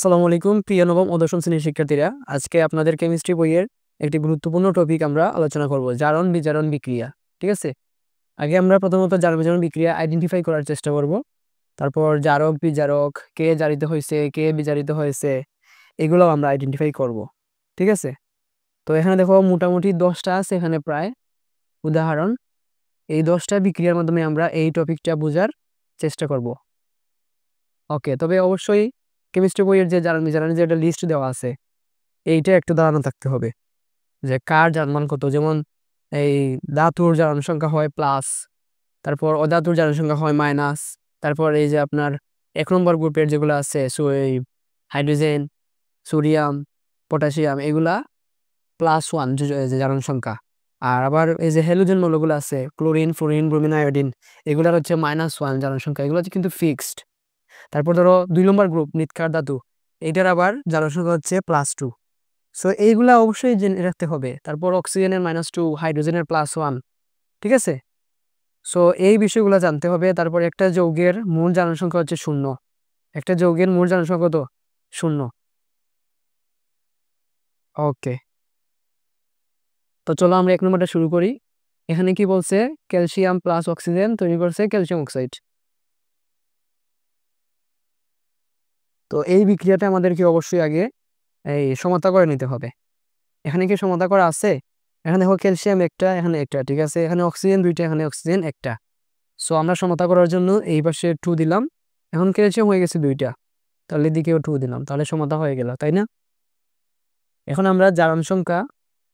আসসালামু আলাইকুম প্রিয় নবম ও দশম শ্রেণীর শিক্ষার্থীরা, আজকে আপনাদের কেমিস্ট্রি বইয়ের একটি গুরুত্বপূর্ণ টপিক আমরা আলোচনা করব, জারণ বিজারণ বিক্রিয়া। ঠিক আছে, আগে আমরা প্রথমত জারণ বিজারণ বিক্রিয়া আইডেন্টিফাই করার চেষ্টা করব। তারপর জারক বিজারক, কে জারিত হয়েছে কে বিজারিত হয়েছে, এগুলো আমরা আইডেন্টিফাই করব। ঠিক আছে, তো এখানে দেখো মোটামুটি 10টা আছে এখানে প্রায় উদাহরণ। এই 10টা বিক্রিয়ার মাধ্যমে আমরা এই টপিকটা বোঝার চেষ্টা করব। ওকে, তবে অবশ্যই কেমিস্ট্রি বইয়ের যে জারণ বিজারণের যে একটা লিস্ট দেওয়া আছে, এইটা একটু ধারণা থাকতে হবে যে কার জারণমান কত। যেমন এই ধাতুর জারণ সংখ্যা হয় প্লাস, তারপর অধাতুর জারণ সংখ্যা হয় মাইনাস, তারপর এই যে আপনার 1 নম্বর গ্রুপের যেগুলো আছে এই হাইড্রোজেন, সোডিয়াম, পটাশিয়াম, এগুলা +1 যে জারণ সংখ্যা। আর আবার এই যে হ্যালোজেন মৌলগুলো আছে ক্লোরিন, ফ্লোরিন, ব্রোমিন, আয়োডিন, এগুলার হচ্ছে -1 জারণ সংখ্যা। এগুলো হচ্ছে কিন্তু ফিক্সড। তারপর ধরো 2 নম্বর গ্রুপ মৃৎক্ষার ধাতু, এইটার আবার জারণ সংখ্যা হচ্ছে +2। সো এইগুলা অবশ্যই জেনে রাখতে হবে। তারপর অক্সিজেনের -2, হাইড্রোজেনের +1। ঠিক আছে, সো এই বিষয়গুলো জানতে হবে। তারপর একটা যৌগের মূল জারণ সংখ্যা হচ্ছে 0। একটা যৌগের মূল জারণ সংখ্যা কত? 0। ওকে, তো চলো আমরা 1 নম্বরটা শুরু করি। এখানে কি বলছে? ক্যালসিয়াম প্লাস অক্সিজেন তৈরি করছে ক্যালসিয়াম অক্সাইড। তো এই বিক্রিয়াটা আমাদেরকে অবশ্যই আগে এই সমতা করে নিতে হবে। এখানে কি সমতা করা আছে? এখানে দেখো ক্যালসিয়াম একটা, এখানে একটা। ঠিক আছে, এখানে অক্সিজেন 2টা, এখানে অক্সিজেন একটা। সো আমরা সমতা করার জন্য এই পাশে 2 দিলাম। এখন ক্যালসিয়াম হয়ে গেছে 2টা, তাহলে এদিকেও 2 দিলাম, তাহলে সমতা হয়ে গেল, তাই না? এখন আমরা জারণ সংখ্যা,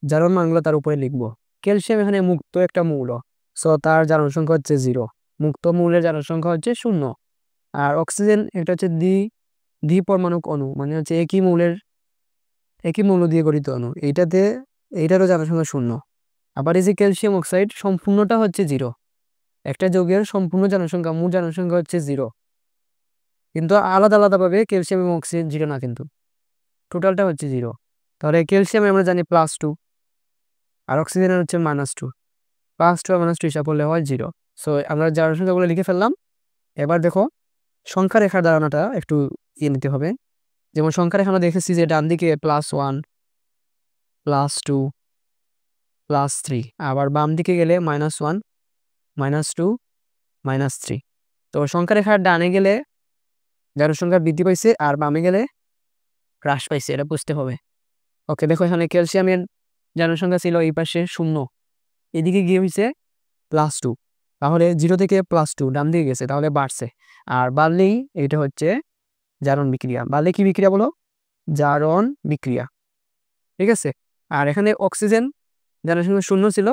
জারণ মানগুলো তার উপরে লিখবো। ক্যালসিয়াম এখানে মুক্ত একটা মৌল, সো তার জারণ সংখ্যা হচ্ছে 0। মুক্ত মৌলের জারণ সংখ্যা হচ্ছে 0। আর অক্সিজেন এটা হচ্ছে দ্বিপরমাণুক অণু, মানে হচ্ছে একই মৌল দিয়ে গঠিত অণু। এইটারও জারণ সংখ্যা 0। আবার এই যে ক্যালসিয়াম অক্সাইড সম্পূর্ণটা হচ্ছে 0। একটা যৌগের সম্পূর্ণ জারণ সংখ্যা, মূল জারণ সংখ্যা হচ্ছে 0। কিন্তু আলাদা আলাদাভাবে ক্যালসিয়াম এবং অক্সিজেন 0 না, কিন্তু টোটালটা হচ্ছে 0। তাহলে ক্যালসিয়ামে আমরা জানি +2, আর অক্সিজেনের হচ্ছে -2। +2 আর -2 হিসাব করলে হয় 0। সো আমরা জারণ সংখ্যাগুলো লিখে ফেললাম। এবার দেখো সংখ্যা রেখার ধারণাটা একটু নিতে হবে। যেমন সংখ্যা রেখা আমরা দেখেছি যে ডান দিকে +1, +2, +3, আবার বাম দিকে গেলে -1, -2, -3। তো সংখ্যা রেখার ডানে গেলে জারণ সংখ্যা বৃদ্ধি পাইছে, আর বামে গেলে হ্রাস পাইছে, এটা বুঝতে হবে। ওকে, দেখো এখানে ক্যালসিয়ামের জারণ সংখ্যা ছিল এই পাশে 0, এদিকে গিয়ে হয়েছে +2। তাহলে 0 থেকে +2 ডান দিকে গেছে, তাহলে বাড়ছে। আর বাড়লেই এটা হচ্ছে জারণ বিক্রিয়া। বাড়লে কি বিক্রিয়া বলো? জারণ বিক্রিয়া। ঠিক আছে, আর এখানে অক্সিজেন জারণ সংখ্যা 0 ছিল,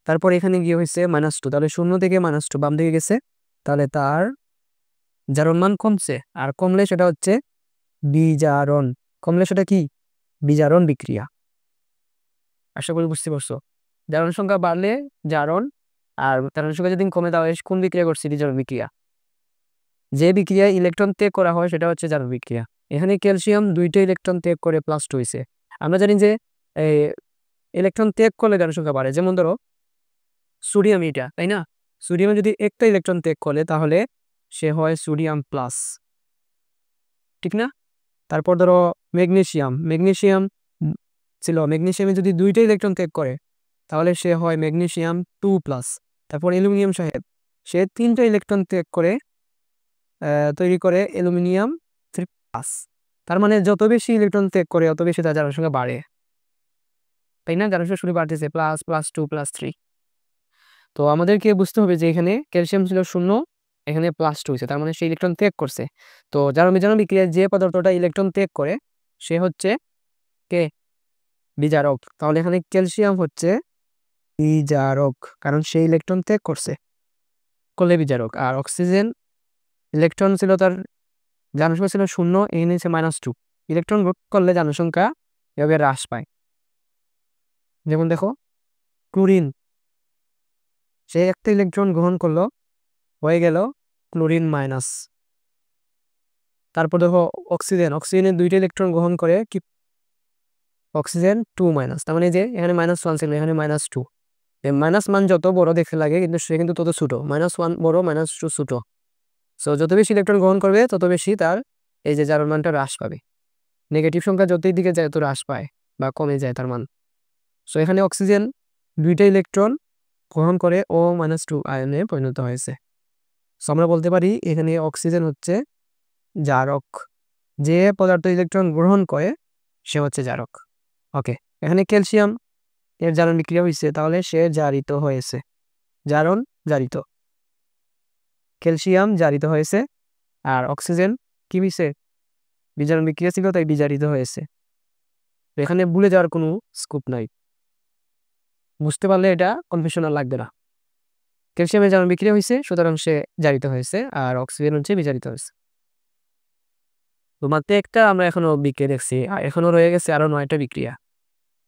তারপর এখানে গিয়ে হয়েছে -2, তাহলে 0 থেকে -2 বাম দিকে গেছে, তাহলে তার জারণ মান কমছে। আর কমলে সেটা হচ্ছে বিজারণ। কমলে সেটা কি? বিজারণ বিক্রিয়া। আশা করি বুঝতে পারছো। জারণ সংখ্যা বাড়লে জারণ, আর জারণ সংখ্যা যদি কমে, তাহলে কোন বিক্রিয়া করছে? বিজারণ বিক্রিয়া। যে বিক্রিয়ায় ইলেকট্রন ত্যাগ করা হয় সেটা হচ্ছে জারণ বিক্রিয়া। এখানে ক্যালসিয়াম 2টা ইলেকট্রন ত্যাগ করে +2 হয়েছে। আমরা জানি যে এই ইলেকট্রন ত্যাগ করলে জারণ সংখ্যা বাড়ে। যেমন ধরো সোডিয়াম, এটা তাই না? সোডিয়ামে যদি একটা ইলেকট্রন ত্যাগ করে তাহলে সে হয় সোডিয়াম প্লাস, ঠিক না? তারপর ধরো ম্যাগনেসিয়াম ছিল, ম্যাগনেসিয়ামে যদি 2টা ইলেকট্রন ত্যাগ করে তাহলে সে হয় ম্যাগনেসিয়াম 2+। তারপর অ্যালুমিনিয়াম সাহেব, সে 3টা ইলেকট্রন ত্যাগ করে তৈরি করে অ্যালুমিনিয়াম 3+। তার মানে যত বেশি ইলেকট্রন ত্যাগ করে তত বেশি তার জারণ সংখ্যা বাড়ে, তাই না? জারণ সংখ্যা শুধু বাড়তেছে, ++2 +3। তো আমাদেরকে বুঝতে হবে যে এখানে ক্যালসিয়াম ছিল 0, এখানে +2 হয়েছে, তার মানে সে ইলেকট্রন ত্যাগ করছে। তো জারণ বিজারণ বিক্রিয়ায় যে পদার্থটা ইলেকট্রন ত্যাগ করে সে হচ্ছে কে? বিজারক। তাহলে এখানে ক্যালসিয়াম হচ্ছে বিজারক, কারণ সে ইলেকট্রন ত্যাগ করছে, করলে বিজারক। আর অক্সিজেন ইলেকট্রন ছিল, তার জারণ সংখ্যা ছিল 0, এখানে হচ্ছে -2। ইলেকট্রন গ্রহণ করলে জারণ সংখ্যা এভাবে হ্রাস পায়। যেমন দেখো ক্লোরিন, সে একটা ইলেকট্রন গ্রহণ করলো, হয়ে গেল ক্লোরিন মাইনাস। তারপর দেখো অক্সিজেনের 2টা ইলেকট্রন গ্রহণ করে কি? অক্সিজেন 2-, তার মানে যে এখানে -1 ছিল, এখানে -2। মাইনাস মান যত বড় দেখতে লাগে কিন্তু সে কিন্তু তত ছোট। -1 বড়, -2 ছোট। সো যত বেশি ইলেকট্রন গ্রহণ করবে তত বেশি তার এই যে জারণ মানটা হ্রাস পাবে। নেগেটিভ সংখ্যা যতই দিকে যায় তত হ্রাস পায় বা কমে যায় তার মান। সো এখানে অক্সিজেন 2টা ইলেকট্রন গ্রহণ করে O-2 আয়নে পরিণত হয়েছে। সো আমরা বলতে পারি এখানে অক্সিজেন হচ্ছে জারক। যে পদার্থ ইলেকট্রন গ্রহণ করে সে হচ্ছে জারক। ওকে, এখানে ক্যালসিয়াম এর জারণ বিক্রিয়া হয়েছে, তাহলে সে জারিত হয়েছে। জারণ জারিত, ক্যালসিয়াম জারিত হয়েছে, আর অক্সিজেন কি হয়েছে? বিজারণ বিক্রিয়া ছিল তাই বিজারিত হয়েছে। এখানে ভুলে যাওয়ার কোনো স্কোপ নাই, বুঝতে পারলে এটা কনফিউশন আর লাগবে না। ক্যালসিয়ামের জারণ বিক্রিয়া হয়েছে, সুতরাং সে জারিত হয়েছে, আর অক্সিজেন হচ্ছে বিজারিত হয়েছে। তো মাত্র একটা আমরা এখনো বিক্রিয়া দেখছি, আর এখনো রয়ে গেছে আরো 9টা বিক্রিয়া।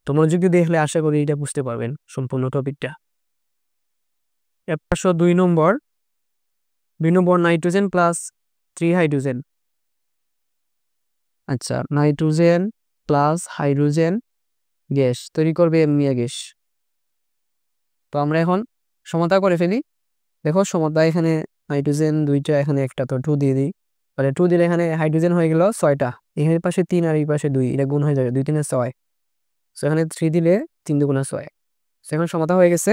তো মনোযোগ দিয়ে দেখলে আশা করি এটা বুঝতে পারবেন সম্পূর্ণ টপিকটা। 2 নম্বর নাইট্রোজেন প্লাস 3 হাইড্রোজেন। আচ্ছা, নাইট্রোজেন প্লাস হাইড্রোজেন গ্যাস তৈরি করবে অ্যামোনিয়া গ্যাস। তো আমরা এখন সমতা করে ফেলি। দেখো সমতা, এখানে নাইট্রোজেন 2টা, এখানে একটা, তো 2 দিয়ে দিই। তাহলে 2 দিলে এখানে হাইড্রোজেন হয়ে গেল 6টা, এখানে পাশে 3 আর এই পাশে 2, এটা গুণ হয়ে যাবে 2 3 6। সো এখানে 3 দিলে 3 2 6। সো এখন সমতা হয়ে গেছে।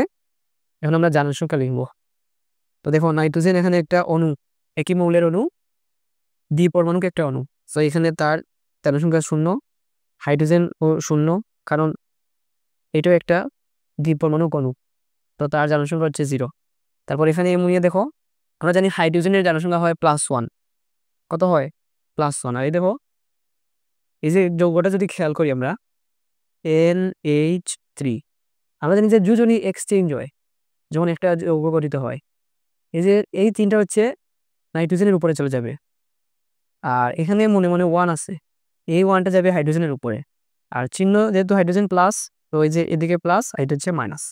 এখন আমরা জারণ সংখ্যা লিখব। তো দেখো নাইট্রোজেন এখানে একটা অণু, একই মৌলের অণু, দ্বিপরমাণুক একটা অণু। সো এখানে তার জারণ সংখ্যা 0, হাইড্রোজেন ও 0, কারণ এটাও একটা দ্বিপরমাণুক অণু, তো তার জারণ সংখ্যা হচ্ছে 0। তারপর এখানে অ্যামোনিয়া, দেখো আমরা জানি হাইড্রোজেনের জারণ সংখ্যা হয় +1। কত হয়? +1। আর এই দেখো এই যে যৌগটা যদি খেয়াল করি আমরা, NH3, আমরা জানি যে যোজনী এক্সচেঞ্জ হয় যখন একটা যৌগ গঠিত হয়। এই যে এই 3টা হচ্ছে নাইট্রোজেনের উপরে চলে যাবে, আর এখানে মনে মনে 1 আছে, এই 1টা যাবে হাইড্রোজেনের উপরে। আর চিহ্ন যেহেতু হাইড্রোজেন প্লাস, তো এই যে এদিকে প্লাস, এটা হচ্ছে মাইনাস।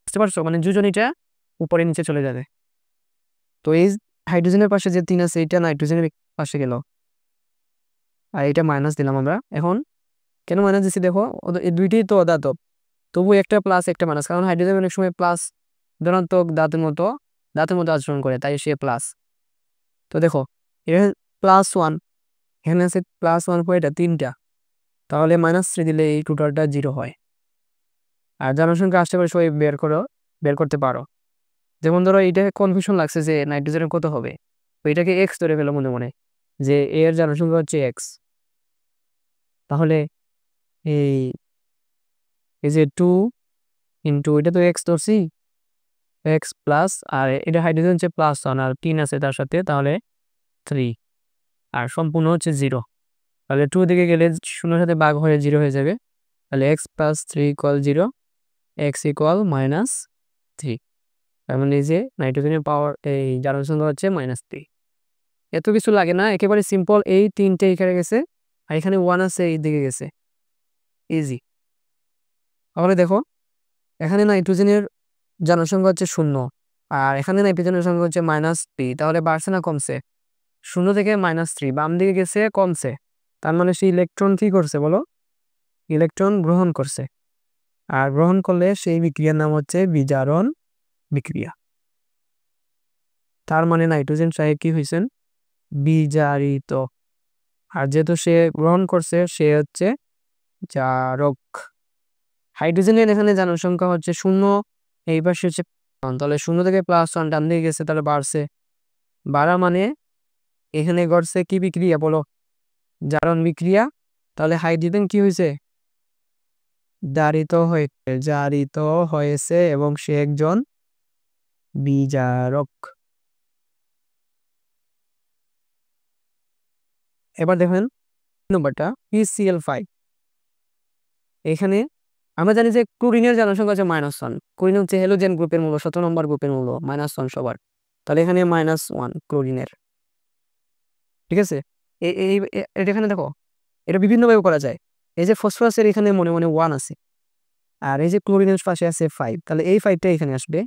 বুঝতে পারছো? মানে যোজনীটা উপরে নিচে চলে যাবে। তো এই হাইড্রোজেনের পাশে যে 3 আছে, এটা নাইট্রোজেনের পাশে গেল, আর এটা মাইনাস দিলাম আমরা। এখন কেন মাইনাস দিচ্ছি দেখো, এই দুইটাই তো অধাতব, তবু একটা প্লাস একটা মাইনাস, কারণ হাইড্রোজেন অনেক সময় প্লাস ধনাত্মক ধাতুর মতো আচরণ করে, তাই সে প্লাস। তো দেখো এখানে +1, এখানে আছে +1 পর এটা 3টা, তাহলে -3 দিলে এই টোটালটা 0 হয়। আর জারণ সংখ্যা আসতে পারে সবাই বের করতে পারো। যেমন ধরো এইটা কনফিউশন লাগছে যে নাইট্রোজেনের কত হবে, তো এটাকে এক্স ধরে ফেলো মনে মনে, যে এর জারণ সংখ্যা হচ্ছে এক্স। তাহলে এই এই যে 2 ইন্টু এটা তো এক্স ধরছি, এক্স প্লাস, আর এটা হাইড্রোজেন হচ্ছে +1 আর 3 আছে তার সাথে, তাহলে 3, আর সম্পূর্ণ হচ্ছে 0। তাহলে 2 দিকে গেলে 0 সাথে ভাগ হয়ে 0 হয়ে যাবে। তাহলে x + 3 = 0, x = -3। তার মানে এই যে নাইট্রোজেনের পাওয়ার, এই জারণ সংখ্যা হচ্ছে -3। এত কিছু লাগে না, একেবারে সিম্পল। এই 3টে এখানে গেছে, আর এখানে 1 আছে এই দিকে গেছে, ইজি। তাহলে দেখো এখানে নাইট্রোজেনের জারণ সংখ্যা হচ্ছে 0, আর এখানে নাইট্রোজেনের সংখ্যা হচ্ছে -3। তাহলে বাড়ছে না কমছে? 0 থেকে -3 বাম দিকে গেছে, কমছে। তার মানে সেই ইলেকট্রন কি করছে বলো? ইলেকট্রন গ্রহণ করছে, আর গ্রহণ করলে সেই বিক্রিয়ার নাম হচ্ছে বিজারণ বিক্রিয়া। তার মানে নাইট্রোজেন সাহেব কি হয়েছেন? বিজারিত। আর যেহেতু সে গ্রহণ করছে, সে হচ্ছে জারক। হাইড্রোজেনের এখানে জারণ সংখ্যা হচ্ছে 0, এই পাশে হচ্ছে 1, তাহলে 0 থেকে +1 ডান দিকে গেছে, তাহলে বাড়ছে। বাড়া মানে এখানে ঘটছে কি বিক্রিয়া বলো? জারণ বিক্রিয়া। তাহলে হাইড্রোজেন কি হয়েছে? জারিত হয়েছে এবং সে একজন বিজারক। এবার দেখেন নম্বরটা PCl5। এখানে আমরা জানি যে ক্লোরিনের জারণ সংখ্যা হচ্ছে -1, ক্লোরিন হচ্ছে হ্যালোজেন গ্রুপের মূল, 17 নম্বর গ্রুপের মূল, -1 সবার। তাহলে এখানে -1 ক্লোরিনের, ঠিক আছে। এটা এখানে দেখো, এটা বিভিন্নভাবে করা যায়। এই যে ফসফরাসের এখানে মনে মনে 1 আছে, আর এই যে ক্লোরিনের পাশে আছে 5, তাহলে এই 5টা এখানে আসবে,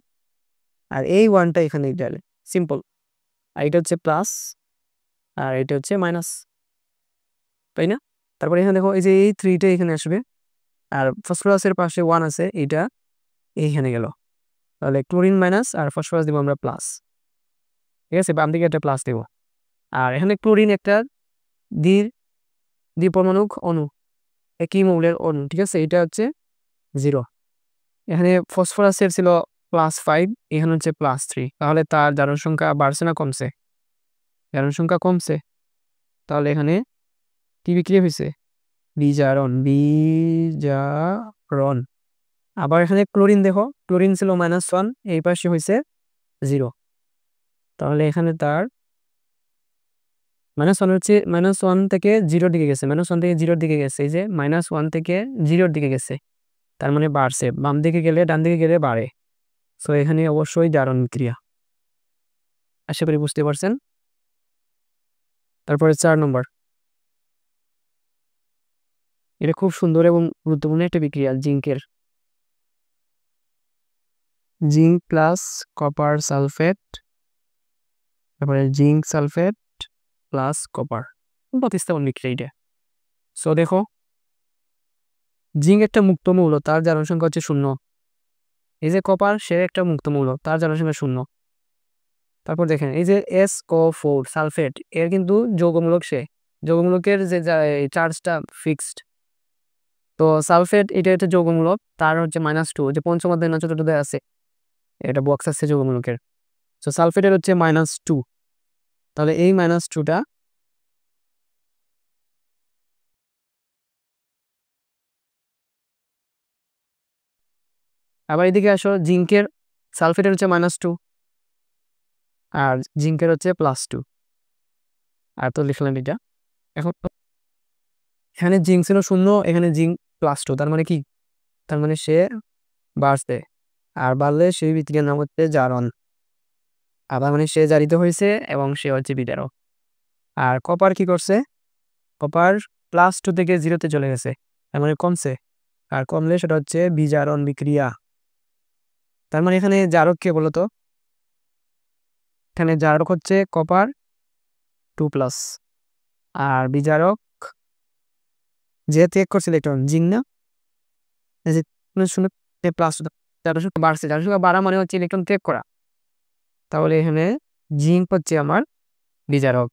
আর এই 1টা এখানে গেলে সিম্পল। আর এটা হচ্ছে প্লাস, আর এটা হচ্ছে মাইনাস, তাই না? তারপরে এখানে দেখো এই যে এই 3টা এখানে আসবে, আর ফসফরাসের পাশে 1 আছে, এইটা এইখানে গেল। তাহলে ক্লোরিন মাইনাস আর ফসফরাস দিব আমরা প্লাস, ঠিক আছে। বাম দিকে একটা প্লাস দেব। আর এখানে ক্লোরিন একটা দ্বিপরমাণুক অণু, একই মৌলের অণু, ঠিক আছে, এটা হচ্ছে 0। এখানে ফসফরাসের ছিল +5, এখানে হচ্ছে +3, তাহলে তার জারণ সংখ্যা বাড়ছে না কমছে? জারণ সংখ্যা কমছে। তাহলে এখানে কি বিক্রিয়া হয়েছে? বিজারণ। আবার এখানে ক্লোরিন দেখো, ক্লোরিন ছিল -1, এই পাশে হয়েছে 0। তাহলে এখানে তার -1 হচ্ছে -1 থেকে 0 দিকে গেছে, -1 থেকে 0 দিকে গেছে, এই যে -1 থেকে 0 দিকে গেছে, তার মানে বাড়ছে। বাম দিকে গেলে ডান দিকে গেলে বাড়ে। সো এখানে অবশ্যই জারণ ক্রিয়া। আশা করি বুঝতে পারছেন। তারপরে 4 নম্বর, এটা খুব সুন্দর এবং গুরুত্বপূর্ণ একটা বিক্রিয়া জিঙ্কের। জিঙ্ক প্লাস কপার সালফেট, তারপরে জিঙ্ক সালফেট প্লাস কপার, প্রতিস্থাপন বিক্রিয়া এটা। সো দেখো, জিঙ্ক একটা মুক্ত মৌল, তার জারণ সংখ্যা হচ্ছে 0। এই যে কপার, সে একটা মুক্ত মৌল, তার জারণ সংখ্যা 0। তারপর দেখেন এই যে SO4 সালফেট, এর কিন্তু যৌগমূলক, সে যৌগমূলকের যে চার্জটা ফিক্সড। তো সালফেট এটা হচ্ছে যৌগমূলক, তার হচ্ছে -2, যে পঞ্চম অধ্যায় না চতুর্থ অধ্যায় আছে, এটা বক্স আছে যৌগমূলকের। তো সালফেটের হচ্ছে -2, তাহলে এই -2টা আবার এদিকে আসো, জিঙ্কের সালফেটের হচ্ছে -2 আর জিঙ্কের হচ্ছে +2, আর তো লিখলাম এটা। এখন এখানে জিঙ্ক ছিল 0, এখানে জিঙ্ক +2, তার মানে কি? তার মানে সে বাড়ছে, আর বাড়লে সেই বিক্রিয়ার নাম হচ্ছে জারণ। আবার মানে সে জারিত হয়েছে এবং সে হচ্ছে বিজারক। আর কপার কি করছে? কপার +2 থেকে 0-তে চলে গেছে, তার মানে কমছে, আর কমলে সেটা হচ্ছে বিজারণ বিক্রিয়া। তার মানে এখানে জারক কে বলতো? এখানে জারক হচ্ছে কপার 2+, আর বিজারক যে ত্যাগ করছে ইলেকট্রন, জিঙ্ক না, এই যে 0 +, বাড়ছে, যার সংখ্যা বাড়া মানে হচ্ছে ইলেকট্রন ত্যাগ করা। তাহলে এখানে জিঙ্ক হচ্ছে আমার বিজারক।